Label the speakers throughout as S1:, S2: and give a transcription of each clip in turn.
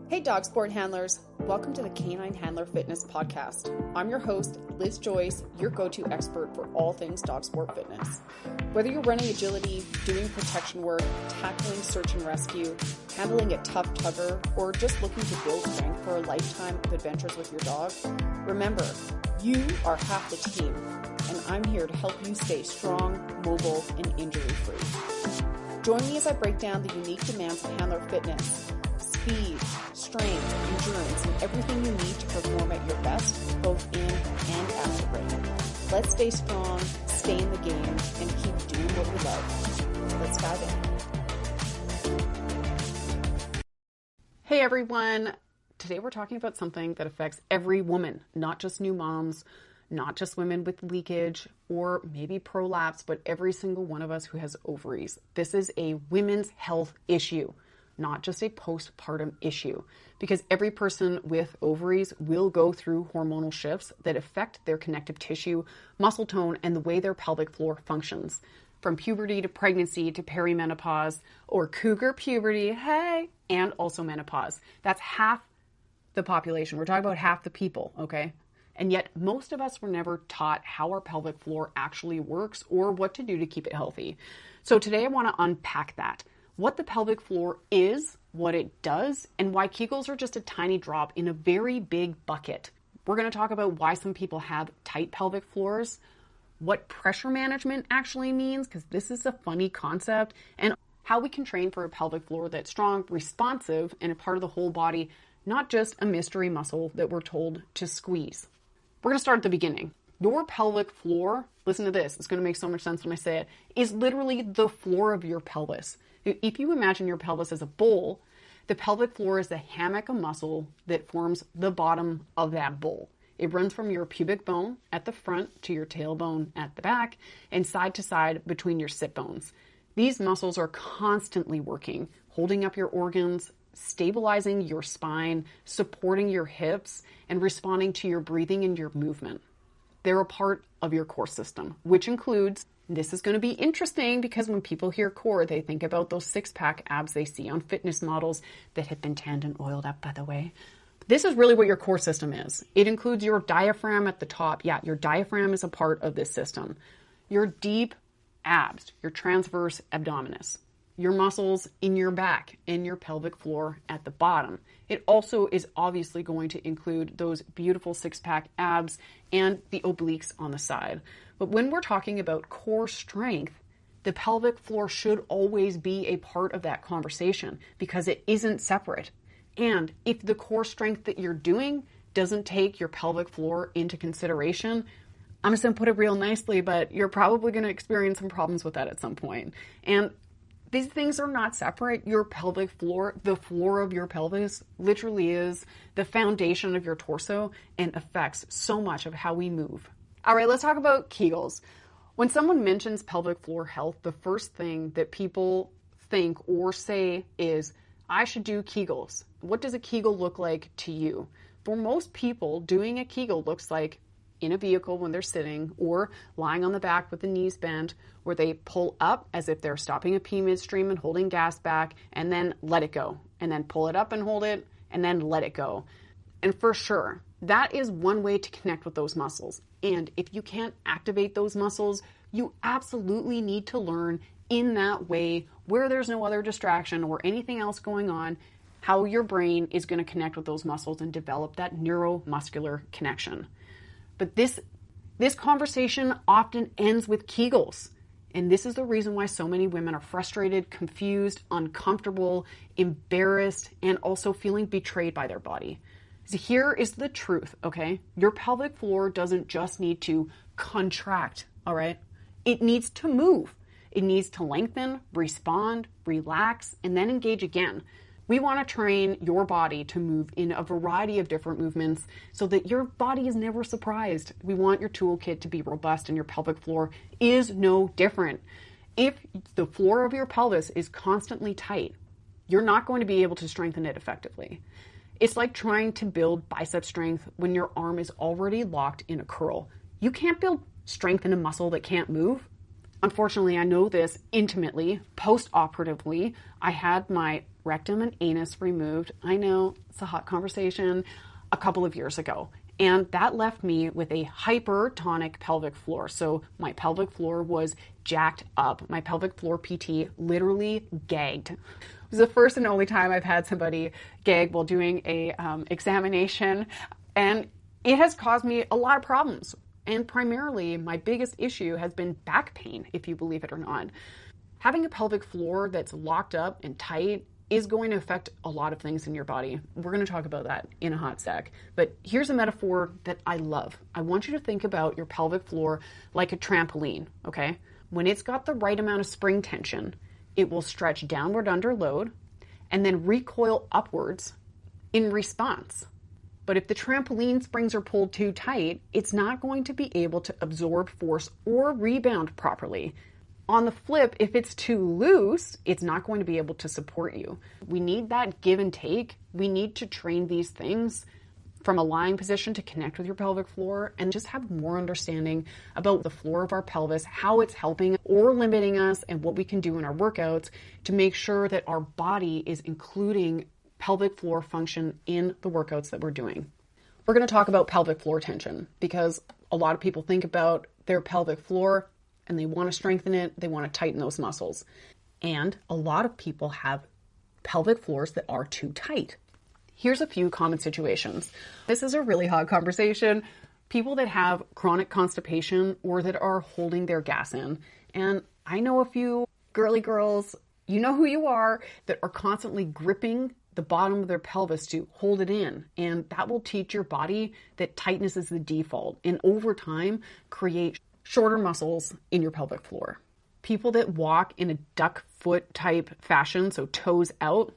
S1: Hey dog sport handlers, welcome to the Canine Handler Fitness Podcast. I'm your host, Liz Joyce, your go-to expert for all things dog sport fitness. Whether you're running agility, doing protection work, tackling search and rescue, handling a tough tugger, or just looking to build strength for a lifetime of adventures with your dog, remember, you are half the team, and I'm here to help you stay strong, mobile, and injury-free. Join me as I break down the unique demands of handler fitness, speed, strength, endurance, and everything you need to perform at your best, both in and out the ring. Let's stay strong, stay in the game, and keep doing what we love. Let's dive in. Hey everyone! Today we're talking about something that affects every woman, not just new moms, not just women with leakage or maybe prolapse, but every single one of us who has ovaries. This is a women's health issue, not just a postpartum issue, because every person with ovaries will go through hormonal shifts that affect their connective tissue, muscle tone, and the way their pelvic floor functions. From puberty to pregnancy to perimenopause or cougar puberty, hey, and also menopause. That's half the population. We're talking about half the people, okay? And yet most of us were never taught how our pelvic floor actually works or what to do to keep it healthy. So today I want to unpack that. What the pelvic floor is, what it does, and why Kegels are just a tiny drop in a very big bucket. We're going to talk about why some people have tight pelvic floors, what pressure management actually means, because this is a funny concept, and how we can train for a pelvic floor that's strong, responsive, and a part of the whole body, not just a mystery muscle that we're told to squeeze. We're going to start at the beginning. Your pelvic floor, listen to this, it's going to make so much sense when I say it, is literally the floor of your pelvis. If you imagine your pelvis as a bowl, the pelvic floor is the hammock of muscle that forms the bottom of that bowl. It runs from your pubic bone at the front to your tailbone at the back and side to side between your sit bones. These muscles are constantly working, holding up your organs, stabilizing your spine, supporting your hips, and responding to your breathing and your movement. They're a part of your core system, which includes, this is going to be interesting because when people hear core, they think about those six-pack abs they see on fitness models that have been tanned and oiled up, by the way. This is really what your core system is. It includes your diaphragm at the top. Yeah, your diaphragm is a part of this system. Your deep abs, your transverse abdominis, your muscles in your back and your pelvic floor at the bottom. It also is obviously going to include those beautiful six-pack abs and the obliques on the side. But when we're talking about core strength, the pelvic floor should always be a part of that conversation because it isn't separate. And if the core strength that you're doing doesn't take your pelvic floor into consideration, I'm just going to put it real nicely, but you're probably going to experience some problems with that at some point. And these things are not separate. Your pelvic floor, the floor of your pelvis, literally is the foundation of your torso and affects so much of how we move. All right, let's talk about Kegels. When someone mentions pelvic floor health, the first thing that people think or say is, I should do Kegels. What does a Kegel look like to you? For most people, doing a Kegel looks like in a vehicle when they're sitting or lying on the back with the knees bent, where they pull up as if they're stopping a pee midstream and holding gas back, and then let it go, and then pull it up and hold it, and then let it go. And for sure, that is one way to connect with those muscles. And if you can't activate those muscles, you absolutely need to learn in that way, where there's no other distraction or anything else going on, how your brain is going to connect with those muscles and develop that neuromuscular connection. But this conversation often ends with Kegels. And this is the reason why so many women are frustrated, confused, uncomfortable, embarrassed, and also feeling betrayed by their body. So here is the truth, okay? Your pelvic floor doesn't just need to contract, all right? It needs to move. It needs to lengthen, respond, relax, and then engage again. We want to train your body to move in a variety of different movements so that your body is never surprised. We want your toolkit to be robust, and your pelvic floor is no different. If the floor of your pelvis is constantly tight, you're not going to be able to strengthen it effectively. It's like trying to build bicep strength when your arm is already locked in a curl. You can't build strength in a muscle that can't move. Unfortunately, I know this intimately. Post-operatively, I had my rectum and anus removed. I know it's a hot conversation, a couple of years ago. And that left me with a hypertonic pelvic floor. So my pelvic floor was jacked up. My pelvic floor PT literally gagged. It was the first and only time I've had somebody gag while doing a examination. And it has caused me a lot of problems. And primarily, my biggest issue has been back pain, if you believe it or not. Having a pelvic floor that's locked up and tight is going to affect a lot of things in your body. We're going to talk about that in a hot sec. But here's a metaphor that I love. I want you to think about your pelvic floor like a trampoline, okay? When it's got the right amount of spring tension, it will stretch downward under load and then recoil upwards in response. But if the trampoline springs are pulled too tight, it's not going to be able to absorb force or rebound properly. On the flip, if it's too loose, it's not going to be able to support you. We need that give and take. We need to train these things from a lying position to connect with your pelvic floor and just have more understanding about the floor of our pelvis, how it's helping or limiting us, and what we can do in our workouts to make sure that our body is including pelvic floor function in the workouts that we're doing. We're going to talk about pelvic floor tension because a lot of people think about their pelvic floor and they want to strengthen it, they want to tighten those muscles. And a lot of people have pelvic floors that are too tight. Here's a few common situations. This is a really hot conversation. People that have chronic constipation or that are holding their gas in. And I know a few girly girls, you know who you are, that are constantly gripping the bottom of their pelvis to hold it in. And that will teach your body that tightness is the default. And over time, create shorter muscles in your pelvic floor. People that walk in a duck foot type fashion, so toes out,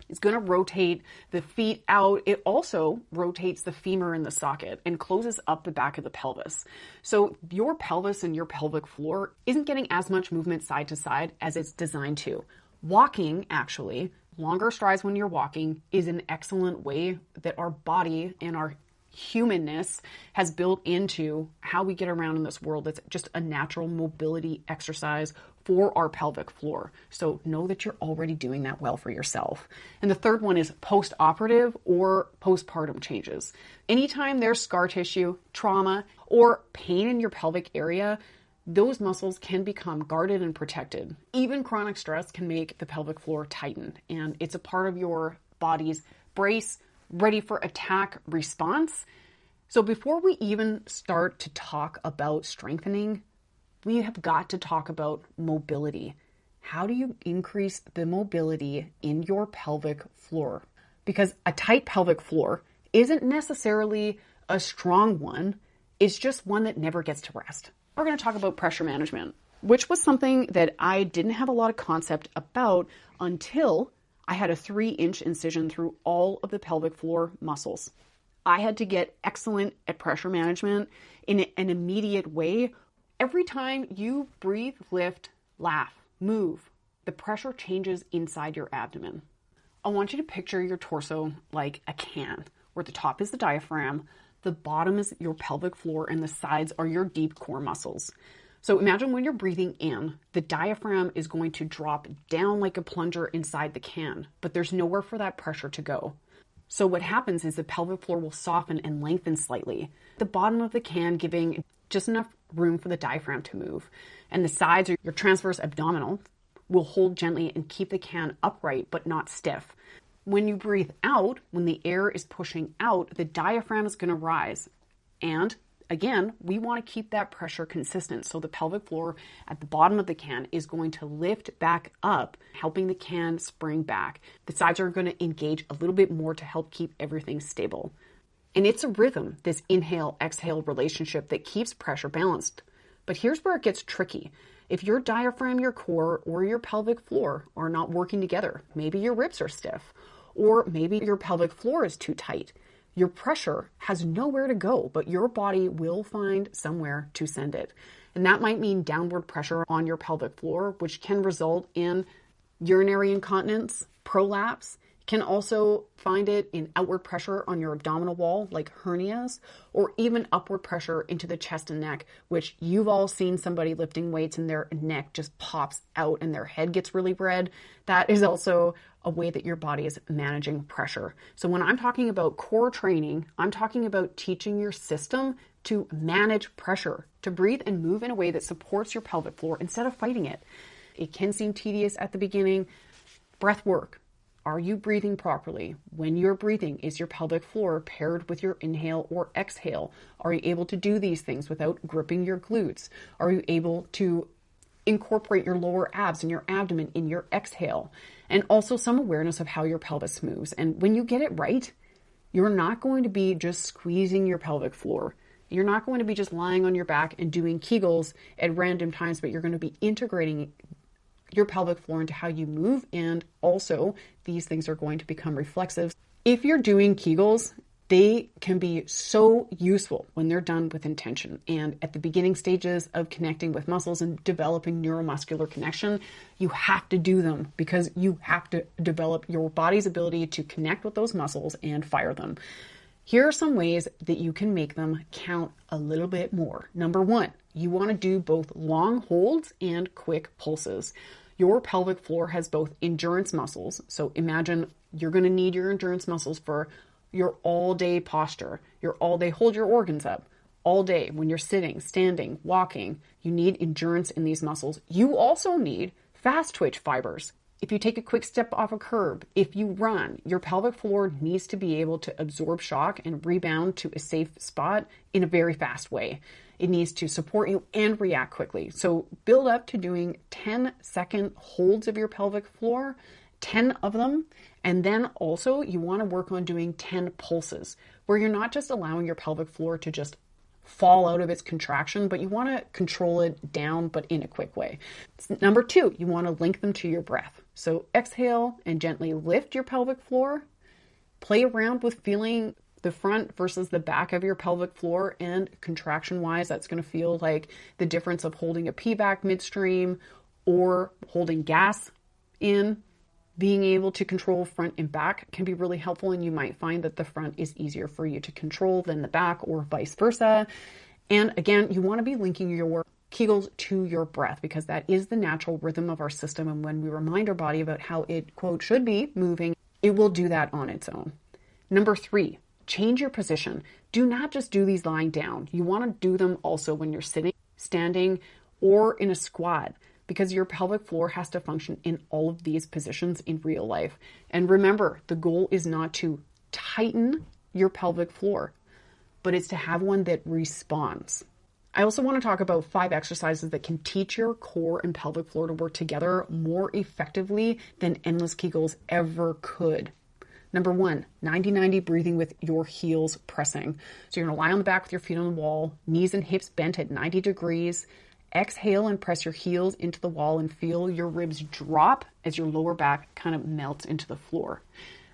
S1: is going to rotate the feet out. It also rotates the femur in the socket and closes up the back of the pelvis. So your pelvis and your pelvic floor isn't getting as much movement side to side as it's designed to. Walking, actually, longer strides when you're walking is an excellent way that our body and our humanness has built into how we get around in this world. It's just a natural mobility exercise for our pelvic floor. So know that you're already doing that well for yourself. And the third one is post-operative or postpartum changes. Anytime there's scar tissue, trauma, or pain in your pelvic area, those muscles can become guarded and protected. Even chronic stress can make the pelvic floor tighten, and it's a part of your body's brace, ready for attack response. So before we even start to talk about strengthening, we have got to talk about mobility. How do you increase the mobility in your pelvic floor? Because a tight pelvic floor isn't necessarily a strong one. It's just one that never gets to rest. We're going to talk about pressure management, which was something that I didn't have a lot of concept about until I had a 3-inch incision through all of the pelvic floor muscles. I had to get excellent at pressure management in an immediate way. Every time you breathe, lift, laugh, move, the pressure changes inside your abdomen. I want you to picture your torso like a can, where the top is the diaphragm, the bottom is your pelvic floor, and the sides are your deep core muscles. So imagine when you're breathing in, the diaphragm is going to drop down like a plunger inside the can, but there's nowhere for that pressure to go. So what happens is the pelvic floor will soften and lengthen slightly, the bottom of the can giving just enough room for the diaphragm to move. And the sides, or your transverse abdominal, will hold gently and keep the can upright but not stiff. When you breathe out, when the air is pushing out, the diaphragm is going to rise. And again, we want to keep that pressure consistent. So the pelvic floor at the bottom of the can is going to lift back up, helping the can spring back. The sides are going to engage a little bit more to help keep everything stable. And it's a rhythm, this inhale-exhale relationship that keeps pressure balanced. But here's where it gets tricky. If your diaphragm, your core, or your pelvic floor are not working together, maybe your ribs are stiff, or maybe your pelvic floor is too tight, your pressure has nowhere to go, but your body will find somewhere to send it. And that might mean downward pressure on your pelvic floor, which can result in urinary incontinence, prolapse, Can also find it in outward pressure on your abdominal wall, like hernias, or even upward pressure into the chest and neck, which you've all seen somebody lifting weights and their neck just pops out and their head gets really red. That is also a way that your body is managing pressure. So when I'm talking about core training, I'm talking about teaching your system to manage pressure, to breathe and move in a way that supports your pelvic floor instead of fighting it. It can seem tedious at the beginning. Breath work. Are you breathing properly? When you're breathing, is your pelvic floor paired with your inhale or exhale? Are you able to do these things without gripping your glutes? Are you able to incorporate your lower abs and your abdomen in your exhale? And also some awareness of how your pelvis moves. And when you get it right, you're not going to be just squeezing your pelvic floor. You're not going to be just lying on your back and doing Kegels at random times, but you're going to be integrating your pelvic floor into how you move, and also these things are going to become reflexive. If you're doing Kegels, they can be so useful when they're done with intention. And at the beginning stages of connecting with muscles and developing neuromuscular connection, you have to do them because you have to develop your body's ability to connect with those muscles and fire them. Here are some ways that you can make them count a little bit more. Number one, you want to do both long holds and quick pulses. Your pelvic floor has both endurance muscles. So imagine you're going to need your endurance muscles for your all-day posture, your all-day hold your organs up. All day when you're sitting, standing, walking, you need endurance in these muscles. You also need fast twitch fibers. If you take a quick step off a curb, if you run, your pelvic floor needs to be able to absorb shock and rebound to a safe spot in a very fast way. It needs to support you and react quickly. So build up to doing 10-second holds of your pelvic floor, 10 of them. And then also you want to work on doing 10 pulses where you're not just allowing your pelvic floor to just fall out of its contraction, but you want to control it down, but in a quick way. Number two, you want to link them to your breath. So exhale and gently lift your pelvic floor. Play around with feeling the front versus the back of your pelvic floor, and contraction-wise, that's going to feel like the difference of holding a PVAC midstream or holding gas in. Being able to control front and back can be really helpful, and you might find that the front is easier for you to control than the back or vice versa. And again, you want to be linking your Kegels to your breath because that is the natural rhythm of our system. And when we remind our body about how it, quote, should be moving, it will do that on its own. Number three, change your position. Do not just do these lying down. You want to do them also when you're sitting, standing, or in a squat, because your pelvic floor has to function in all of these positions in real life. And remember, the goal is not to tighten your pelvic floor, but it's to have one that responds. I also want to talk about 5 exercises that can teach your core and pelvic floor to work together more effectively than endless Kegels ever could. Number 1, 90-90 breathing with your heels pressing. So you're going to lie on the back with your feet on the wall, knees and hips bent at 90 degrees. Exhale and press your heels into the wall and feel your ribs drop as your lower back kind of melts into the floor.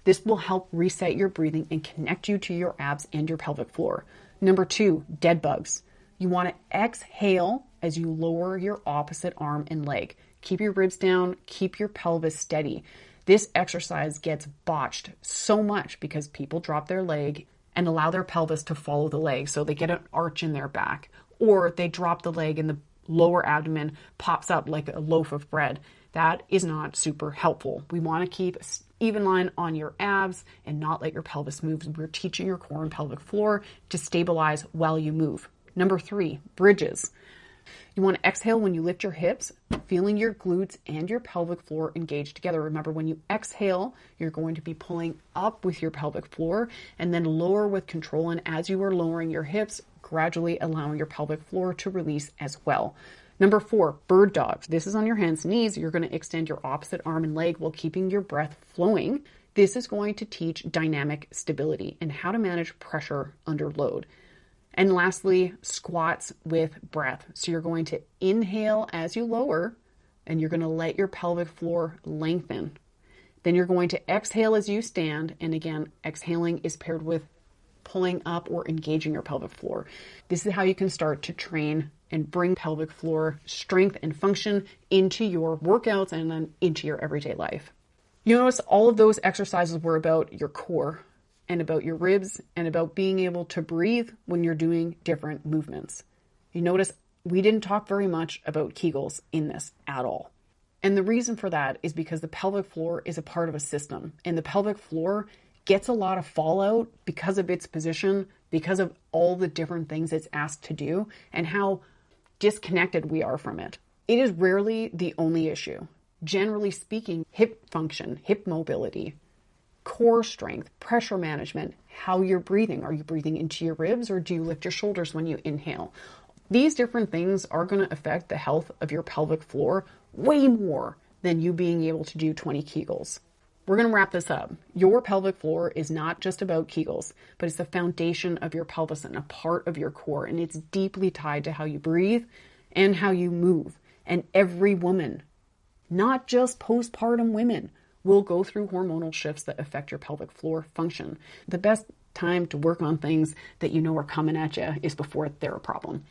S1: This will help reset your breathing and connect you to your abs and your pelvic floor. Number 2, dead bugs. You want to exhale as you lower your opposite arm and leg. Keep your ribs down, keep your pelvis steady. This exercise gets botched so much because people drop their leg and allow their pelvis to follow the leg. So they get an arch in their back, or they drop the leg and the lower abdomen pops up like a loaf of bread. That is not super helpful. We want to keep even line on your abs and not let your pelvis move. We're teaching your core and pelvic floor to stabilize while you move. Number 3, bridges. You want to exhale when you lift your hips, feeling your glutes and your pelvic floor engaged together. Remember, when you exhale, you're going to be pulling up with your pelvic floor and then lower with control. And as you are lowering your hips, gradually allowing your pelvic floor to release as well. Number 4, bird dogs. This is on your hands and knees. You're going to extend your opposite arm and leg while keeping your breath flowing. This is going to teach dynamic stability and how to manage pressure under load. And lastly, squats with breath. So you're going to inhale as you lower, and you're going to let your pelvic floor lengthen. Then you're going to exhale as you stand. And again, exhaling is paired with pulling up or engaging your pelvic floor. This is how you can start to train and bring pelvic floor strength and function into your workouts and then into your everyday life. You notice all of those exercises were about your core and about your ribs and about being able to breathe when you're doing different movements. You notice we didn't talk very much about Kegels in this at all. And the reason for that is because the pelvic floor is a part of a system, and the pelvic floor gets a lot of fallout because of its position, because of all the different things it's asked to do and how disconnected we are from it. It is rarely the only issue. Generally speaking, hip function, hip mobility, core strength, pressure management, how you're breathing. Are you breathing into your ribs or do you lift your shoulders when you inhale? These different things are going to affect the health of your pelvic floor way more than you being able to do 20 Kegels. We're going to wrap this up. Your pelvic floor is not just about Kegels, but it's the foundation of your pelvis and a part of your core. And it's deeply tied to how you breathe and how you move. And every woman, not just postpartum women, will go through hormonal shifts that affect your pelvic floor function. The best time to work on things that you know are coming at you is before they're a problem.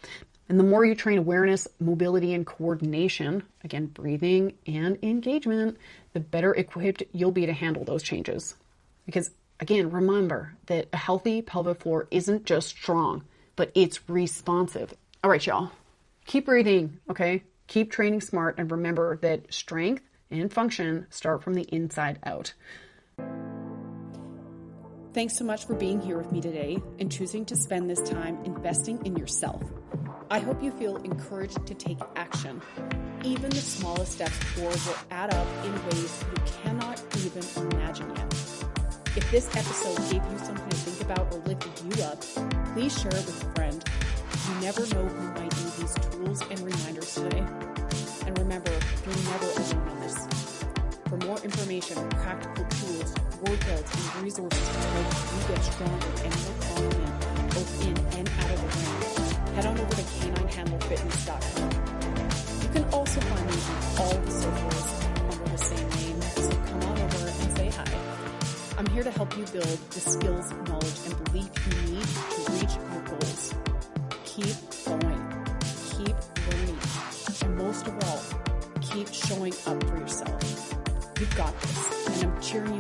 S1: And the more you train awareness, mobility, and coordination, again, breathing and engagement, the better equipped you'll be to handle those changes. Because again, remember that a healthy pelvic floor isn't just strong, but it's responsive. All right, y'all, keep breathing, okay? Keep training smart, and remember that strength and function start from the inside out. Thanks so much for being here with me today and choosing to spend this time investing in yourself. I hope you feel encouraged to take action. Even the smallest steps forward will add up in ways you cannot even imagine yet. If this episode gave you something to think about or lifted you up, please share it with a friend. You never know who might need these tools and reminders today. And remember, you're never alone in this. For more information, practical tools, workouts, and resources to help you get stronger and more confident both in and out of the ring, head on over to caninehandlerfitness.com. You can also find me on all the socials under the same name, so come on over and say hi. I'm here to help you build the skills, knowledge, and belief you need to reach your goals. Keep going. Keep learning. And most of all, keep showing up for yourself. You've got this, and I'm cheering you